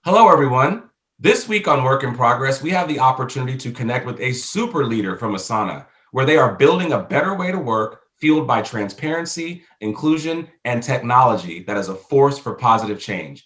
Hello, everyone. This week on Work in Progress, we have the opportunity to connect with a super leader from Asana, where they are building a better way to work fueled by transparency, inclusion, and technology that is a force for positive change.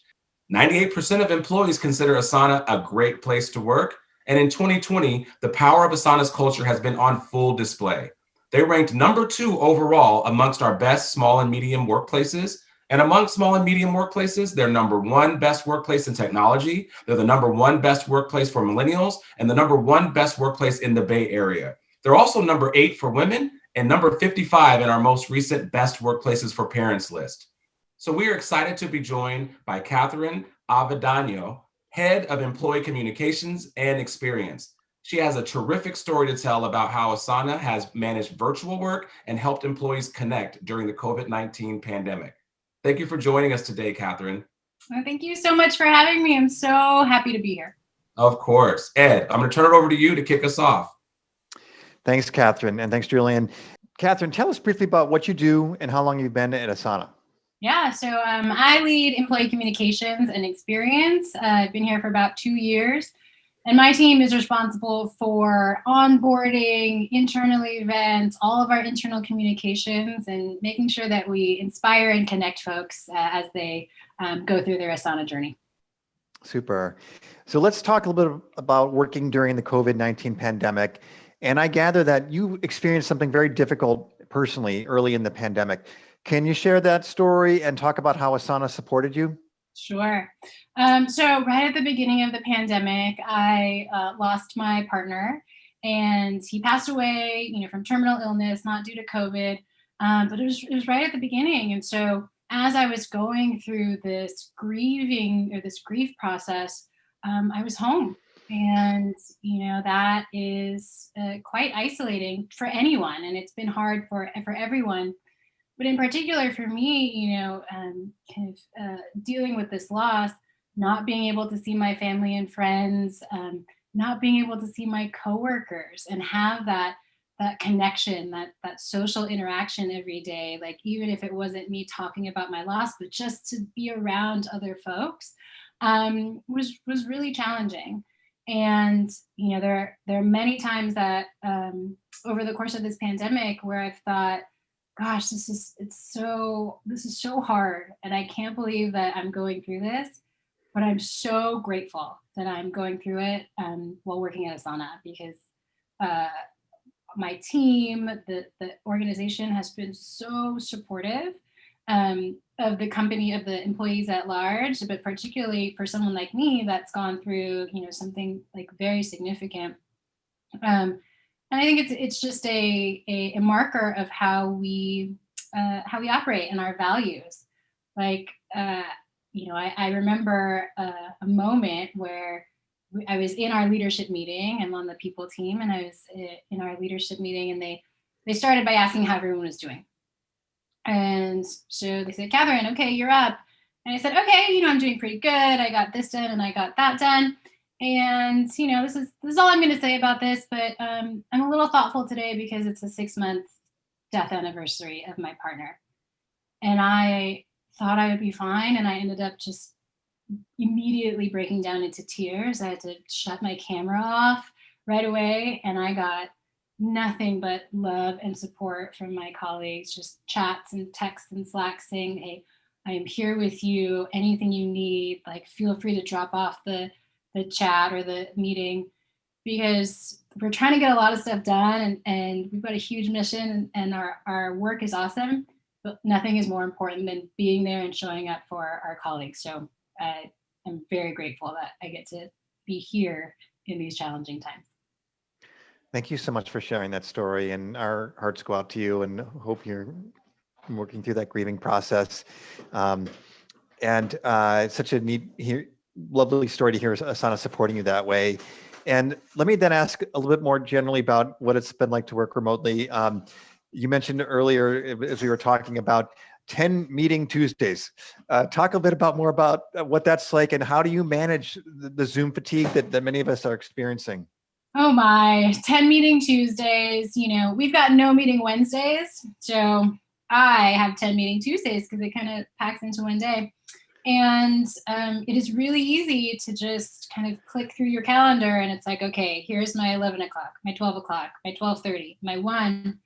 98% of employees consider Asana a great place to work. And in 2020, the power of Asana's culture has been on full display. They ranked number 2 overall amongst our best small and medium workplaces. And among small and medium workplaces, they're number 1 best workplace in technology. They're the number 1 best workplace for millennials and the number 1 best workplace in the Bay Area. They're also number 8 for women and number 55 in our most recent best workplaces for parents list. So we are excited to be joined by Catherine Avendaño, Head of Employee Communications and Experience. She has a terrific story to tell about how Asana has managed virtual work and helped employees connect during the COVID-19 pandemic. Thank you for joining us today, Catherine. Well, thank you so much for having me. I'm so happy to be here. Of course. Ed, I'm going to turn it over to you to kick us off. Thanks, Catherine, and thanks, Julian. Catherine, tell us briefly about what you do and how long you've been at Asana. Yeah, so I lead employee communications and experience. I've been here for about 2 years, and my team is responsible for onboarding, internal events, all of our internal communications, and making sure that we inspire and connect folks as they go through their Asana journey. Super. So let's talk a little bit about working during the COVID-19 pandemic. And I gather that you experienced something very difficult personally early in the pandemic. Can you share that story and talk about how Asana supported you? Sure. So right at the beginning of the pandemic, I lost my partner, and he passed away, from terminal illness, not due to COVID, but it was right at the beginning. And so as I was going through this grief process, I was home. And, that is quite isolating for anyone. And it's been hard for everyone. But in particular for me, dealing with this loss, not being able to see my family and friends, not being able to see my coworkers and have that connection, that social interaction every day, like even if it wasn't me talking about my loss, but just to be around other folks, was really challenging. And there are many times that over the course of this pandemic where I've thought, gosh, this is so hard, and I can't believe that I'm going through this, but I'm so grateful that I'm going through it while working at Asana, because my team, the organization has been so supportive of the company, of the employees at large, but particularly for someone like me that's gone through, something like very significant. And I think it's just a marker of how we operate and our values. Like, I remember a moment where I was in our leadership meeting. I'm on the people team, and I was in our leadership meeting, and they started by asking how everyone was doing. And so they said, Catherine, okay, you're up. And I said, okay, I'm doing pretty good. I got this done and I got that done. And, this is all I'm going to say about this, but I'm a little thoughtful today because it's a 6-month death anniversary of my partner. And I thought I would be fine. And I ended up just immediately breaking down into tears. I had to shut my camera off right away. And I got nothing but love and support from my colleagues, just chats and texts and Slack saying, hey, I am here with you. Anything you need, like, feel free to drop off the chat or the meeting, because we're trying to get a lot of stuff done, and we've got a huge mission, and our work is awesome, but nothing is more important than being there and showing up for our colleagues. So I'm very grateful that I get to be here in these challenging times. Thank you so much for sharing that story, and our hearts go out to you and hope you're working through that grieving process. And it's such a lovely story to hear Asana supporting you that way. And let me then ask a little bit more generally about what it's been like to work remotely. You mentioned earlier, as we were talking about 10 meeting Tuesdays. Talk a bit more about what that's like, and how do you manage the Zoom fatigue that many of us are experiencing? Oh my, 10 meeting Tuesdays, we've got no meeting Wednesdays. So I have 10 meeting Tuesdays because it kind of packs into one day. And it is really easy to just kind of click through your calendar and it's like, okay, here's my 11 o'clock, my 12 o'clock, my 12:30, my 1.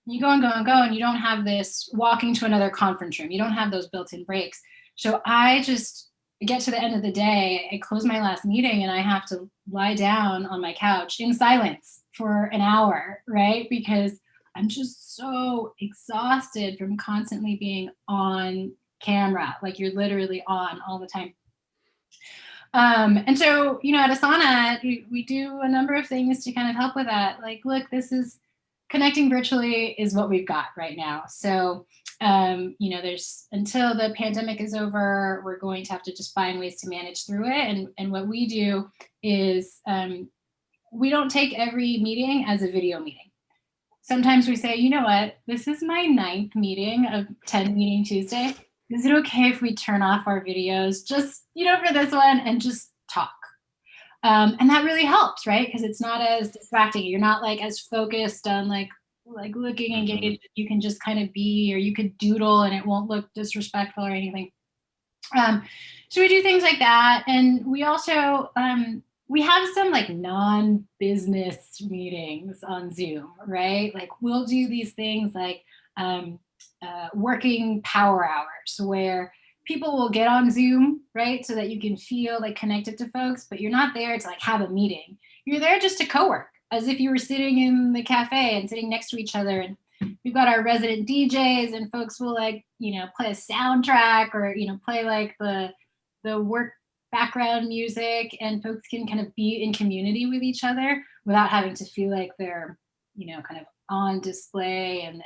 You go and go and go, and you don't have this walking to another conference room. You don't have those built-in breaks. So I just get to the end of the day, I close my last meeting, and I have to lie down on my couch in silence for an hour, right? Because I'm just so exhausted from constantly being on camera. Like you're literally on all the time. And so, at Asana, we do a number of things to kind of help with that. Like, look, this is connecting virtually is what we've got right now. So, there's until the pandemic is over, we're going to have to just find ways to manage through it. And what we do is we don't take every meeting as a video meeting. Sometimes we say, you know what, this is my 9th meeting of 10 meeting Tuesday. Is it okay if we turn off our videos just, for this one and just talk? And that really helps, right? Because it's not as distracting. You're not like as focused on like looking engaged. You can just kind of be, or you could doodle and it won't look disrespectful or anything. So we do things like that. And we also, we have some like non-business meetings on Zoom, right? Like we'll do these things like working power hours where people will get on Zoom, right? So that you can feel like connected to folks, but you're not there to like have a meeting. You're there just to co-work as if you were sitting in the cafe and sitting next to each other. And we've got our resident DJs and folks will like, play a soundtrack or, play like the work background music, and folks can kind of be in community with each other without having to feel like they're, kind of on display and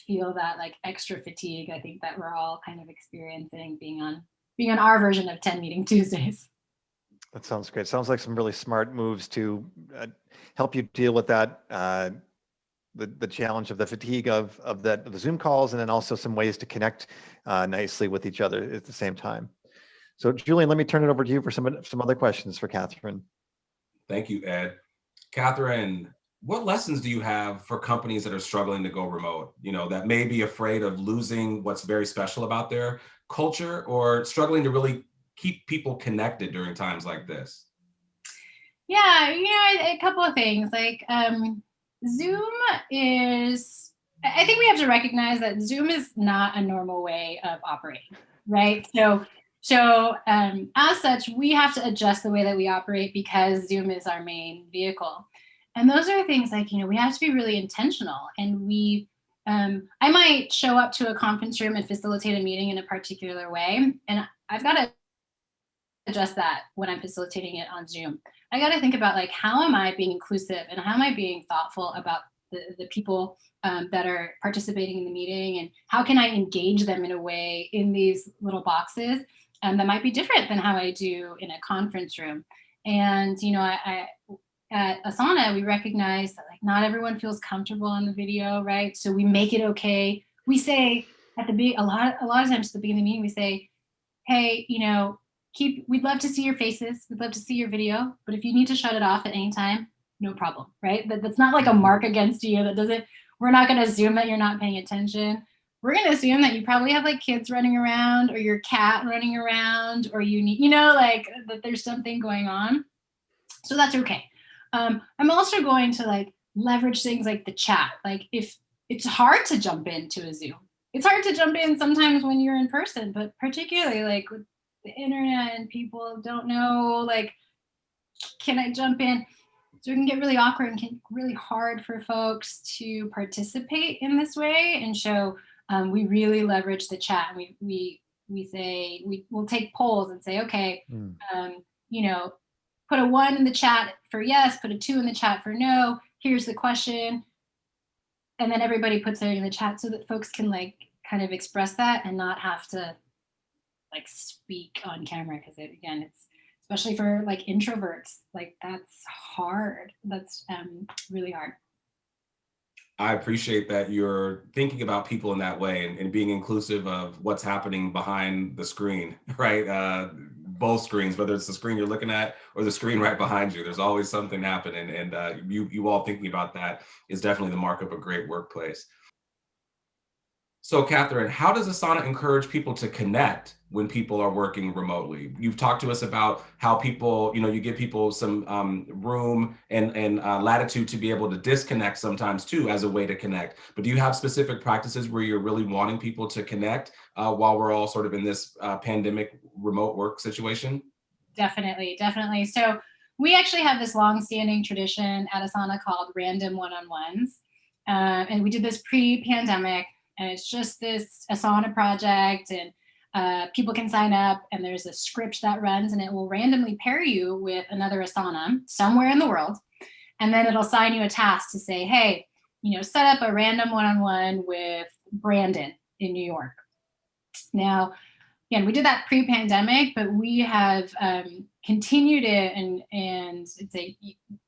feel that like extra fatigue. I think that we're all kind of experiencing being on our version of 10 meeting Tuesdays. That sounds great. Sounds like some really smart moves to help you deal with that, the challenge of the fatigue of the Zoom calls, and then also some ways to connect nicely with each other at the same time. So Julian, let me turn it over to you for some other questions for Catherine. Thank you, Ed. Catherine, what lessons do you have for companies that are struggling to go remote, that may be afraid of losing what's very special about their culture or struggling to really keep people connected during times like this? Yeah, a couple of things. Like Zoom is, I think we have to recognize that Zoom is not a normal way of operating, right? So as such, we have to adjust the way that we operate because Zoom is our main vehicle. And those are things like, we have to be really intentional. And I might show up to a conference room and facilitate a meeting in a particular way. And I've got to adjust that when I'm facilitating it on Zoom. I got to think about like, how am I being inclusive and how am I being thoughtful about the people that are participating in the meeting, and how can I engage them in a way in these little boxes that might be different than how I do in a conference room. And, I at Asana, we recognize that like not everyone feels comfortable on the video, right? So we make it okay. We say at the a lot of times at the beginning of the meeting, we say, hey, we'd love to see your faces. We'd love to see your video, but if you need to shut it off at any time, no problem, right? That's not like a mark against you. We're not going to assume that you're not paying attention. We're going to assume that you probably have like kids running around or your cat running around, or you need, like that there's something going on. So that's okay. I'm also going to like leverage things like the chat. Like if it's hard to jump into a Zoom, it's hard to jump in sometimes when you're in person, but particularly like with the internet and people don't know, like, can I jump in? So it can get really awkward and can really hard for folks to participate in this way. And so we really leverage the chat. We say, we'll take polls and say, okay, put a 1 in the chat for yes, put a 2 in the chat for no. Here's the question. And then everybody puts it in the chat so that folks can like kind of express that and not have to like speak on camera. Because again, it's especially for like introverts, like that's hard. That's really hard. I appreciate that you're thinking about people in that way and being inclusive of what's happening behind the screen, right? Both screens, whether it's the screen you're looking at or the screen right behind you, there's always something happening. And you all thinking about that is definitely the mark of a great workplace. So, Catherine, how does Asana encourage people to connect when people are working remotely? You've talked to us about how people, you give people some room and latitude to be able to disconnect sometimes too, as a way to connect. But do you have specific practices where you're really wanting people to connect while we're all sort of in this pandemic remote work situation? Definitely, definitely. So we actually have this long-standing tradition at Asana called random one-on-ones, and we did this pre-pandemic. And it's just this Asana project, and people can sign up, and there's a script that runs, and it will randomly pair you with another Asana somewhere in the world, and then it'll assign you a task to say, hey, set up a random one-on-one with Brandon in New York. Now, again, we did that pre-pandemic, but we have continued it and it's a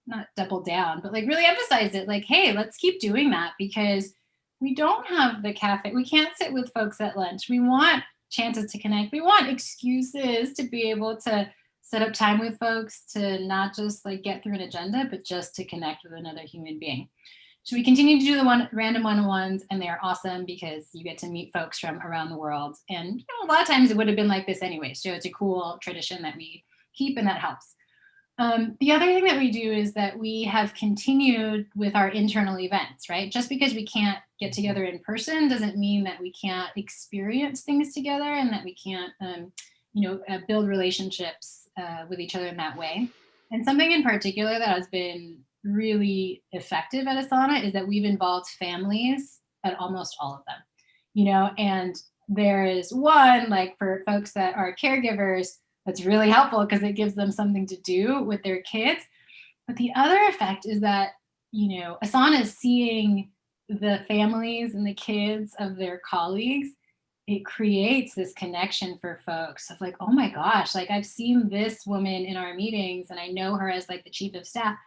not double down, but like really emphasize it. Like, hey, let's keep doing that because we don't have the cafe. We can't sit with folks at lunch. We want chances to connect. We want excuses to be able to set up time with folks to not just like get through an agenda, but just to connect with another human being. So we continue to do the random one-on-ones, and they're awesome because you get to meet folks from around the world. And a lot of times it would have been like this anyway. So it's a cool tradition that we keep, and that helps. The other thing that we do is that we have continued with our internal events, right? Just because we can't get together in person doesn't mean that we can't experience things together and that we can't, build relationships with each other in that way. And something in particular that has been really effective at Asana is that we've involved families at almost all of them, and there is one like for folks that are caregivers that's really helpful because it gives them something to do with their kids. But the other effect is that, Asana is seeing the families and the kids of their colleagues. It creates this connection for folks of like, oh my gosh, like I've seen this woman in our meetings and I know her as like the chief of staff.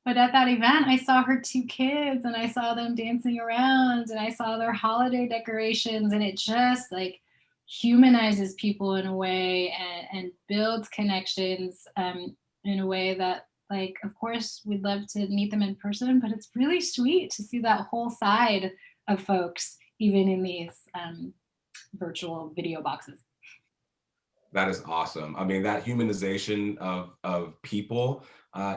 But at that event, I saw her two kids and I saw them dancing around and I saw their holiday decorations, and it just like humanizes people in a way and builds connections in a way that, like, of course, we'd love to meet them in person, but it's really sweet to see that whole side of folks, even in these virtual video boxes. That is awesome. I mean, that humanization of people,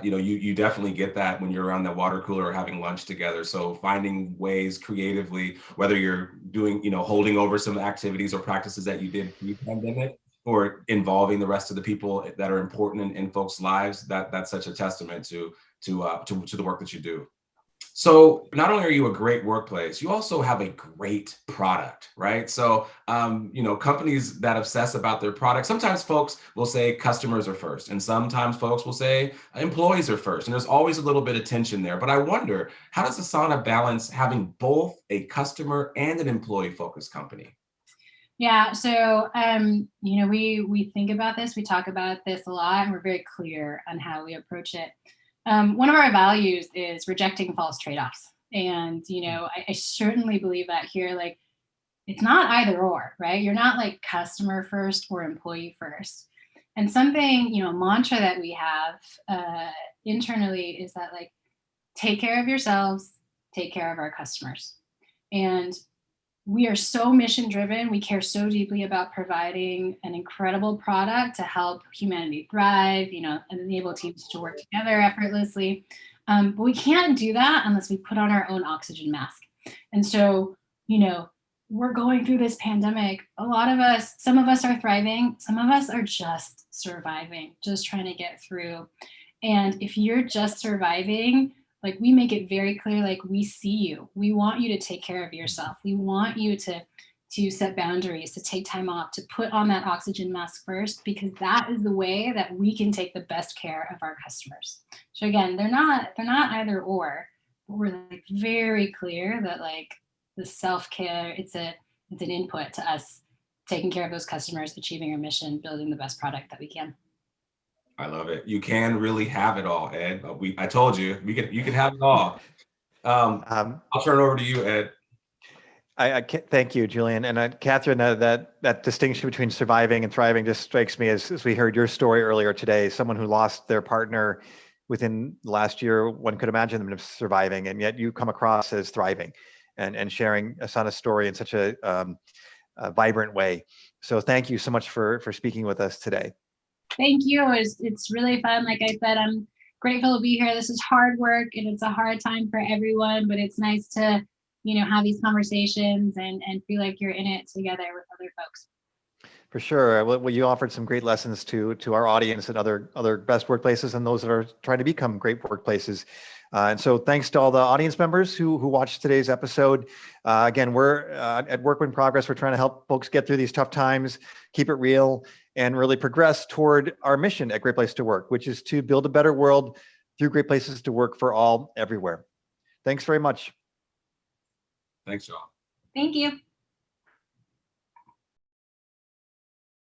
you definitely get that when you're around that water cooler or having lunch together. So finding ways creatively, whether you're doing, holding over some activities or practices that you did pre-pandemic, or involving the rest of the people that are important in folks' lives, that's such a testament to the work that you do. So not only are you a great workplace, you also have a great product, right? So, companies that obsess about their product, sometimes folks will say customers are first, and sometimes folks will say employees are first. And there's always a little bit of tension there. But I wonder, how does Asana balance having both a customer and an employee focused company? Yeah, so we think about this, we talk about this a lot, and we're very clear on how we approach it. One of our values is rejecting false trade-offs, and I certainly believe that here. Like, it's not either or, right? You're not like customer first or employee first. And something, a mantra that we have internally is that like, take care of yourselves, take care of our customers. And we are so mission driven. We care so deeply about providing an incredible product to help humanity thrive, and enable teams to work together effortlessly. But we can't do that unless we put on our own oxygen mask. And so, we're going through this pandemic. A lot of us, some of us are thriving, some of us are just surviving, just trying to get through. And if you're just surviving, like, we make it very clear, like, we see you. We want you to take care of yourself. We want you to set boundaries, to take time off, to put on that oxygen mask first, because that is the way that we can take the best care of our customers. So again, they're not either or, but we're like very clear that like the self-care, it's an input to us taking care of those customers, achieving our mission, building the best product that we can. I love it. You can really have it all, Ed. I told you, you can have it all. Um, I'll turn it over to you, Ed. Thank you, Julian. And Catherine, that distinction between surviving and thriving just strikes me as we heard your story earlier today. Someone who lost their partner within the last year, one could imagine them surviving, and yet you come across as thriving. and sharing Asana's story in such a vibrant way. So thank you so much for speaking with us today. Thank you. It's really fun. Like I said, I'm grateful to be here. This is hard work and it's a hard time for everyone, but it's nice to, have these conversations and feel like you're in it together with other folks. For sure. Well, you offered some great lessons to our audience and other best workplaces and those that are trying to become great workplaces. And so thanks to all the audience members who watched today's episode. Again, we're at Work in Progress. We're trying to help folks get through these tough times, keep it real, and really progress toward our mission at Great Place to Work, which is to build a better world through great places to work for all, everywhere. Thanks very much. Thanks, John. Thank you.